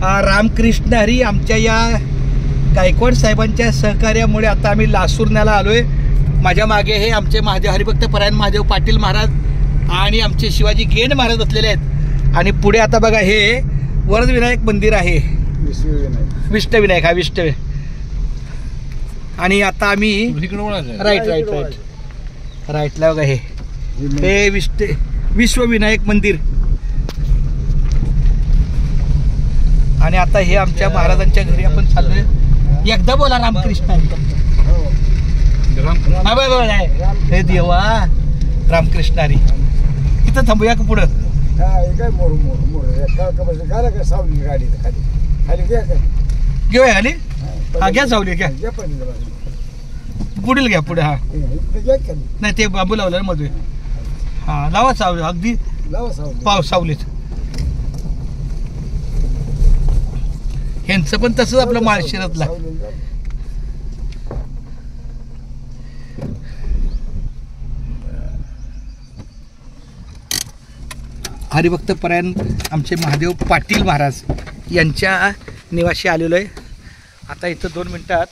रामकृष्ण हरी आमच्या या गायकवाड साहेबांच्या सहकार्यामुळे आता आम्ही लासूरण्याला आलोय। माझ्या मागे हे आमचे महादेव हरिभक्त परायण महादेव पाटील महाराज आणि आमचे शिवाजी गेंड महाराज बसलेले आहेत। आणि पुढे आता बघा हे वरदविनायक मंदिर आहे, विष्णविनायक हा विष्णव। आणि आता आम्ही राईटला बघा हे विश्वविनायक मंदिर। आणि आता हे आमच्या महाराजांच्या घरी आपण चाललोय। एकदा बोला रामकृष्ण हे देवा रामकृष्ण हरी। इथं थांबूया का पुढं? घेऊया खाली, हा घ्या सावली घ्या, पुढील घ्या पुढे। हा नाही ते बांबू लावलं ना मध्ये, हा लावा सावली, अगदी सावलीत। ह्यांचं पण तसंच आपलं माळशिरसला। हरिभक्त परायण आमचे महादेव पाटील महाराज यांच्या निवासी आलेलो आहे। आता इथं 2 मिनिटात